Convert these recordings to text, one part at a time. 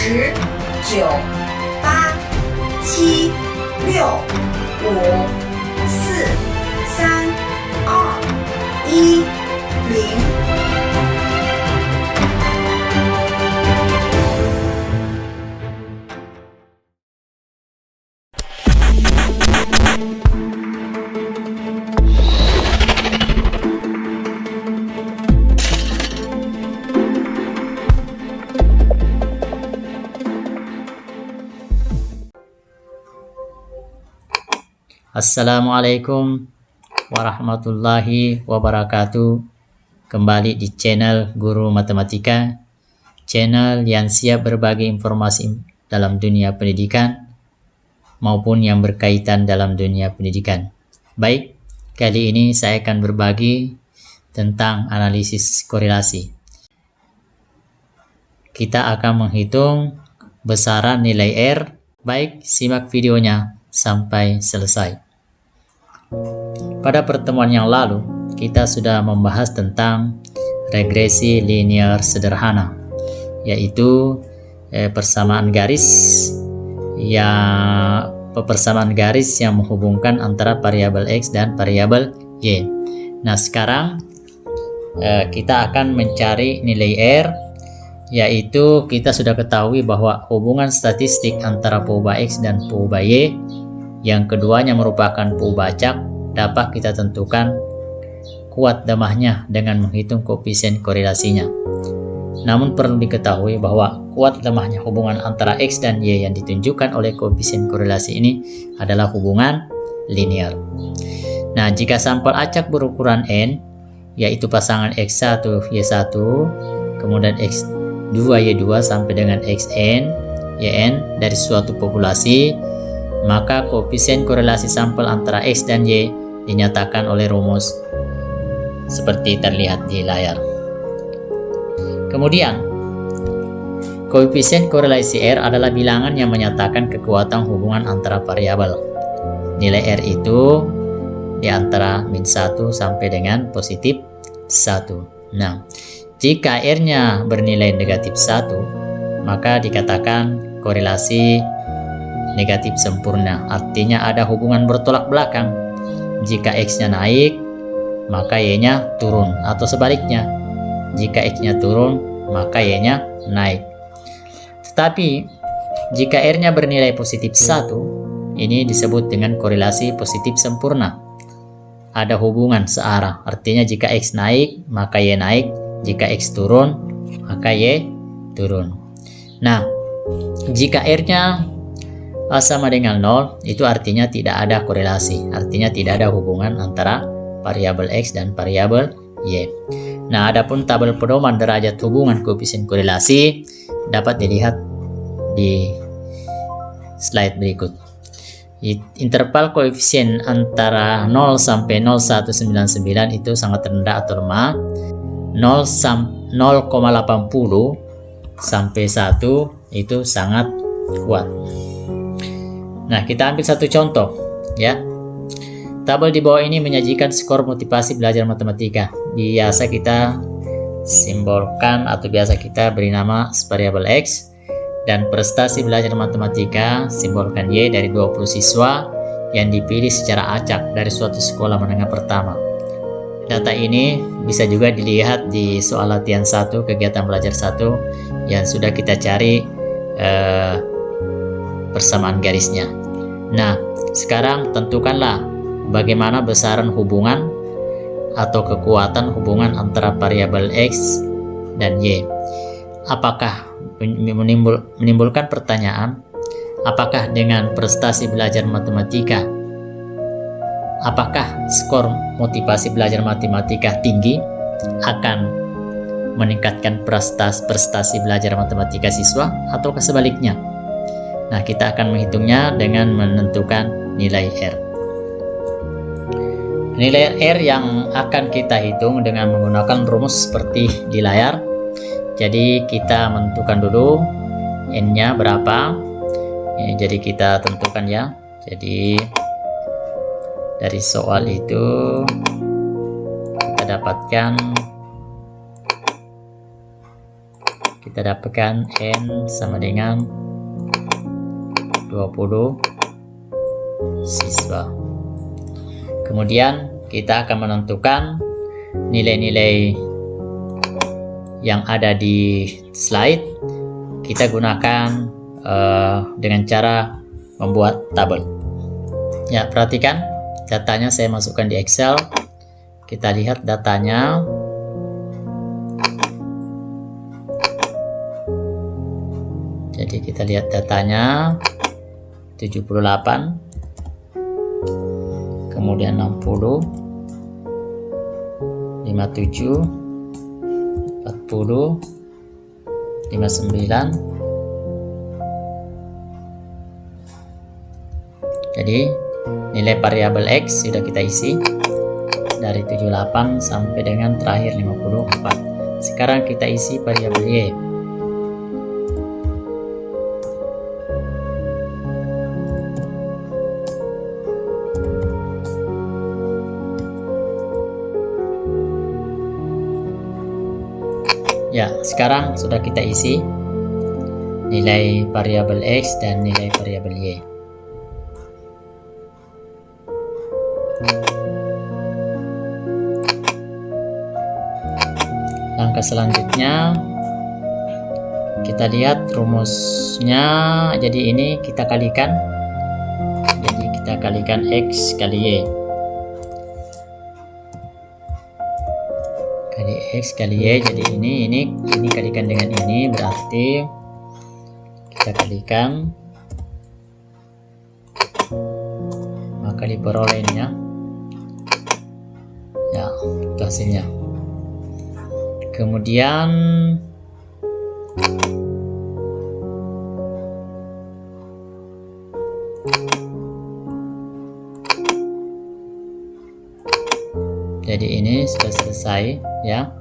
10、9、8、7、6、5、4、3、2、1、0。Assalamualaikum warahmatullahi wabarakatuh. Kembali di channel Guru Matematika, channel yang siap berbagi informasi dalam dunia pendidikan maupun yang berkaitan dalam dunia pendidikan. Baik, kali ini saya akan berbagi tentang analisis korelasi. Kita akan menghitung besaran nilai R. Baik, simak videonya sampai selesai. Pada pertemuan yang lalu, kita sudah membahas tentang regresi linear sederhana, yaitu persamaan garis yang menghubungkan antara variabel X dan variabel Y. Nah, sekarang kita akan mencari nilai R, yaitu kita sudah ketahui bahwa hubungan statistik antara peubah X dan peubah Y yang keduanya merupakan peubah acak dapat kita tentukan kuat lemahnya dengan menghitung koefisien korelasinya. Namun perlu diketahui bahwa kuat lemahnya hubungan antara X dan Y yang ditunjukkan oleh koefisien korelasi ini adalah hubungan linear. Nah, jika sampel acak berukuran N, yaitu pasangan X1, Y1, kemudian X2, Y2 sampai dengan Xn, Yn dari suatu populasi, maka koefisien korelasi sampel antara X dan Y dinyatakan oleh rumus seperti terlihat di layar. Kemudian, koefisien korelasi R adalah bilangan yang menyatakan kekuatan hubungan antara variabel. Nilai R itu di antara -1 sampai dengan +1. Nah, jika R-nya bernilai -1, maka dikatakan korelasi negatif sempurna, artinya ada hubungan bertolak belakang. Jika X-nya naik, maka Y-nya turun, atau sebaliknya. Jika X-nya turun, maka Y-nya naik. Tetapi, jika R-nya bernilai +1, ini disebut dengan korelasi positif sempurna. Ada hubungan searah, artinya jika X naik, maka Y naik. Jika X turun, maka Y turun. Nah, jika R-nya sama dengan 0, itu artinya tidak ada korelasi, artinya tidak ada hubungan antara variabel X dan variabel Y. Nah, adapun tabel pedoman derajat hubungan koefisien korelasi dapat dilihat di slide berikut. Interval koefisien antara 0 sampai 0,199 itu sangat rendah atau lemah. 0,80 sampai 1 itu sangat kuat. Nah, kita ambil satu contoh ya. Tabel di bawah ini menyajikan skor motivasi belajar matematika. Biasa kita simbolkan atau biasa kita beri nama variabel X, dan prestasi belajar matematika simbolkan Y dari 20 siswa yang dipilih secara acak dari suatu sekolah menengah pertama. Data ini bisa juga dilihat di soal latihan 1 kegiatan belajar 1 yang sudah kita cari persamaan garisnya. Nah, sekarang tentukanlah bagaimana besaran hubungan atau kekuatan hubungan antara variabel X dan Y. Apakah menimbulkan pertanyaan, apakah dengan prestasi belajar matematika, apakah skor motivasi belajar matematika tinggi akan meningkatkan prestasi belajar matematika siswa, atau sebaliknya? Nah, kita akan menghitungnya dengan menentukan nilai R. Nilai R yang akan kita hitung dengan menggunakan rumus seperti di layar. Jadi kita menentukan dulu N-nya berapa. Jadi kita tentukan ya. Jadi dari soal itu kita dapatkan kita dapatkan N sama dengan 20 siswa. Kemudian kita akan menentukan nilai-nilai yang ada di slide. Kita gunakan dengan cara membuat tabel. Ya, perhatikan datanya saya masukkan di Excel. Kita lihat datanya. Jadi kita lihat datanya 78, kemudian 60, 57, 40, 59. Jadi nilai variabel X sudah kita isi dari 78 sampai dengan terakhir 54. Sekarang kita isi variabel Y. Ya, sekarang sudah kita isi nilai variabel X dan nilai variabel Y. Langkah selanjutnya kita lihat rumusnya. Jadi ini kita kalikan. Jadi kita kalikan X kali Y. Kali X kali Y. Jadi ini kalikan dengan ini, berarti kita kalikan, maka diperoleh ini ya. Ya, itu hasilnya. Kemudian jadi ini sudah selesai ya.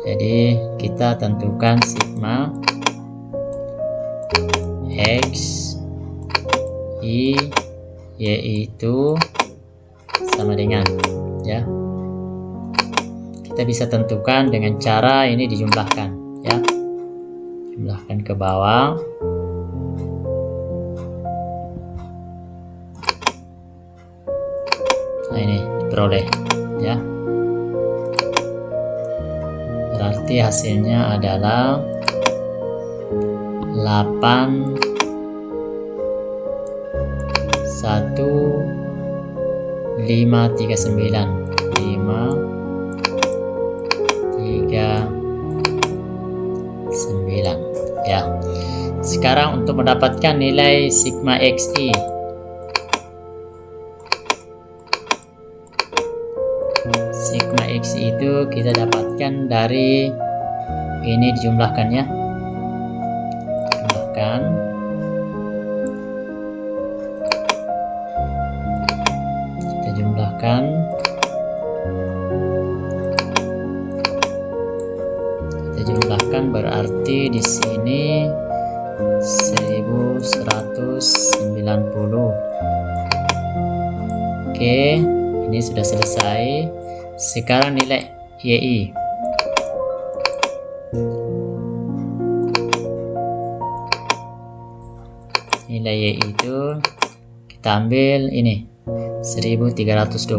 Jadi kita tentukan sigma X I Y itu sama dengan ya. Kita bisa tentukan dengan cara ini dijumlahkan ya. Jumlahkan ke bawah. Nah, ini diperoleh ya. Berarti hasilnya adalah 8 1 5 3 9 5 3 9 ya. Sekarang untuk mendapatkan nilai sigma XI, sigma XI itu kita dapatkan dari ini dijumlahkan ya. Jumlahkan. Kita jumlahkan. Kita jumlahkan berarti di sini 1190. Oke, ini sudah selesai. Sekarang nilai YI. Nilai YI itu kita ambil ini 1320.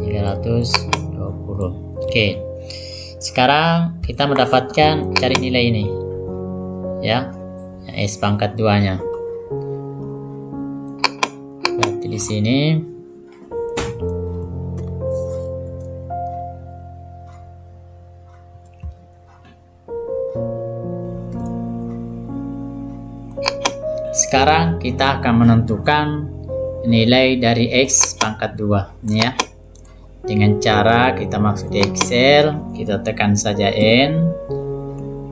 1320. Oke. Sekarang kita mendapatkan cari nilai ini. Ya. S pangkat 2-nya. Berarti di sini sekarang kita akan menentukan nilai dari X pangkat 2 ini ya. Dengan cara kita masuk di Excel, kita tekan saja N,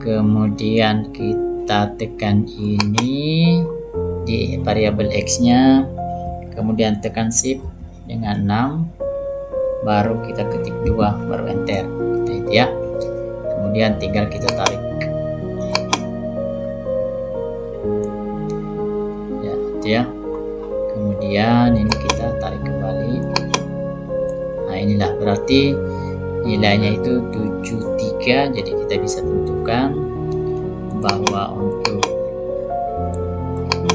kemudian kita tekan ini di variabel X nya, kemudian tekan Shift dengan 6, baru kita ketik 2, baru enter. Nah, itu ya. Kemudian tinggal kita tarik ya. Kemudian ini kita tarik kembali. Nah, inilah berarti nilainya itu 73. Jadi kita bisa tentukan bahwa untuk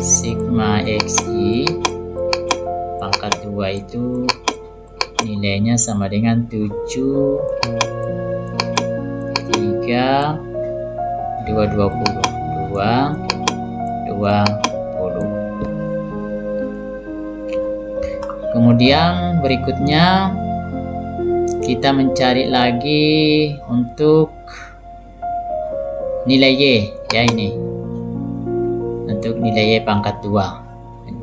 sigma xi pangkat 2 itu nilainya sama dengan 7 3 2 20 2 20. Kemudian berikutnya kita mencari lagi untuk nilai y, ya ini untuk nilai y pangkat 2.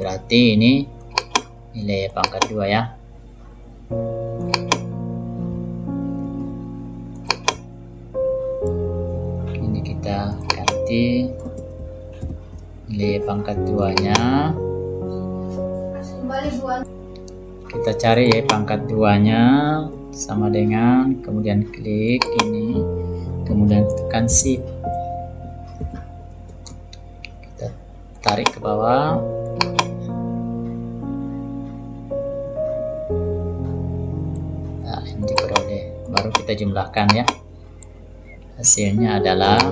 Berarti ini nilai y pangkat 2 ya. Ini kita ganti nilai y pangkat 2 nya. Kita cari y pangkat 2 nya sama dengan, kemudian klik ini, kemudian tekan shift, kita tarik ke bawah. Nah, ini diperoleh, baru kita jumlahkan ya. Hasilnya adalah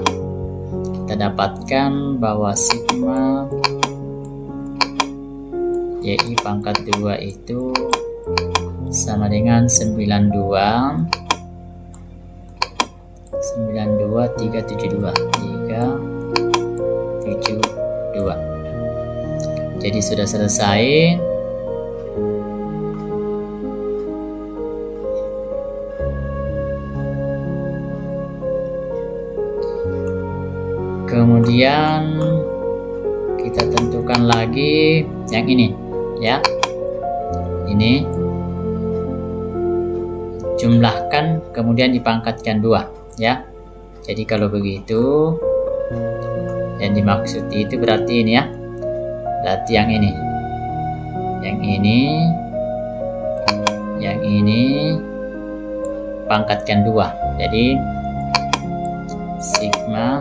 kita dapatkan bahwa sigma y pangkat 2 itu sama dengan 92 372. Jadi sudah selesai. Kemudian kita tentukan lagi yang ini ya. Ini jumlahkan kemudian dipangkatkan 2 ya. Jadi kalau begitu yang dimaksud itu berarti ini ya, berarti yang ini pangkatkan 2. Jadi sigma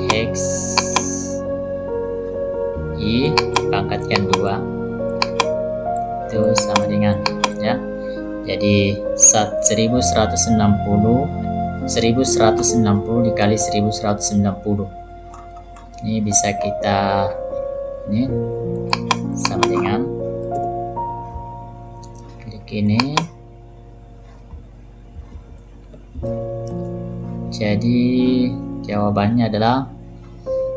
x i pangkatkan 2 itu sama dengan ya. Jadi 1160 dikali 1160. Ini bisa kita ini sama dengan klik ini. Jadi jawabannya adalah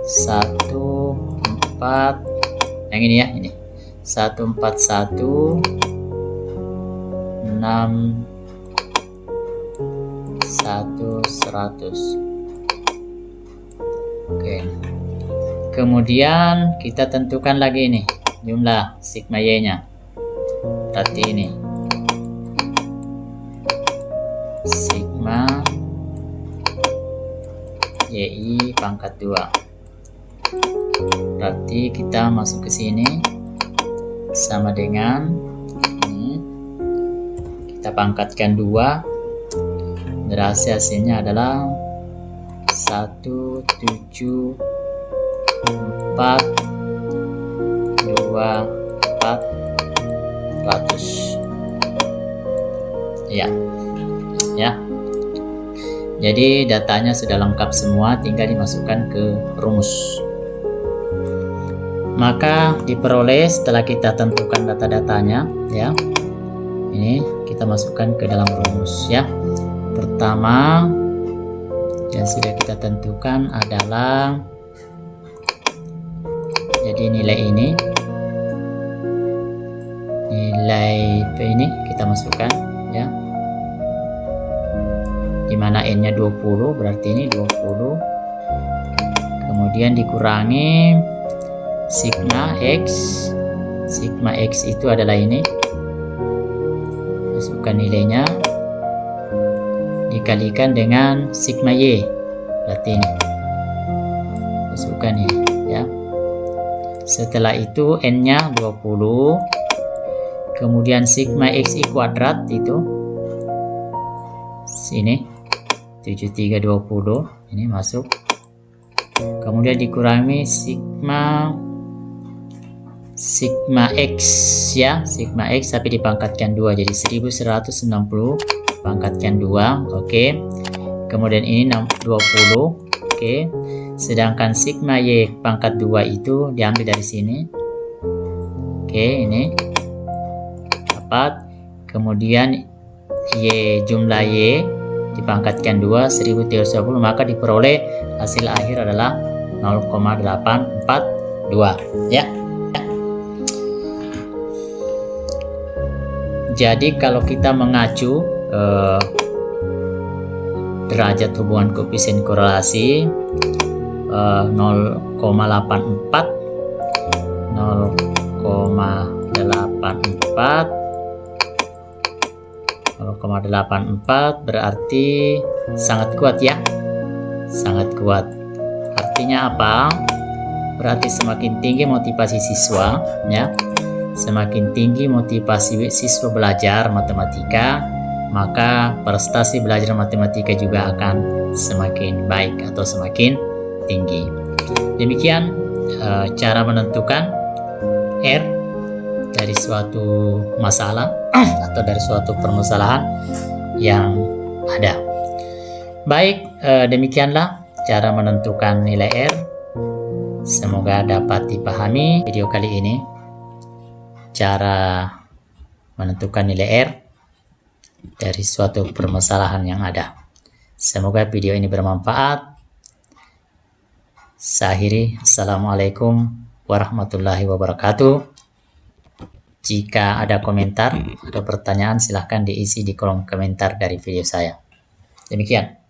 14 yang ini ya, ini 141 6 100. Oke. Kemudian kita tentukan lagi ini jumlah sigma y nya. Berarti ini sigma y pangkat 2. Berarti kita masuk ke sini sama dengan ini, kita pangkatkan 2. Berarti hasilnya adalah 174 200 ya. Jadi datanya sudah lengkap semua, tinggal dimasukkan ke rumus. Maka diperoleh setelah kita tentukan data-datanya ya. Ini kita masukkan ke dalam rumus ya. Pertama yang sudah kita tentukan adalah, jadi nilai ini, nilai P ini kita masukkan ya, dimana N nya 20, berarti ini 20, kemudian dikurangi sigma x itu adalah ini, masukkan nilainya, dikalikan dengan sigma y, berarti ini masukkan ini ya. Setelah itu n nya 20, kemudian sigma xi kuadrat itu sini 7320, ini masuk, kemudian dikurangi sigma sigma X ya, sigma X tapi dipangkatkan 2 jadi 1160 pangkatkan 2. Oke. Kemudian ini 20. Oke. Sedangkan sigma Y pangkat 2 itu diambil dari sini. Oke, ini dapat. Kemudian Y, jumlah Y dipangkatkan 2 1320, maka diperoleh hasil akhir adalah 0,842 ya. Jadi kalau kita mengacu derajat hubungan koefisien korelasi 0,84 berarti sangat kuat ya, sangat kuat. Artinya apa? Berarti semakin tinggi motivasi siswa ya, semakin tinggi motivasi siswa belajar matematika, maka prestasi belajar matematika juga akan semakin baik atau semakin tinggi. Demikian cara menentukan R dari suatu masalah atau dari suatu permasalahan yang ada. Baik, demikianlah cara menentukan nilai R. Semoga dapat dipahami video kali ini, cara menentukan nilai R dari suatu permasalahan yang ada. Semoga video ini bermanfaat. Saya akhiri. Assalamualaikum warahmatullahi wabarakatuh. Jika ada komentar atau pertanyaan, silahkan diisi di kolom komentar dari video saya. Demikian.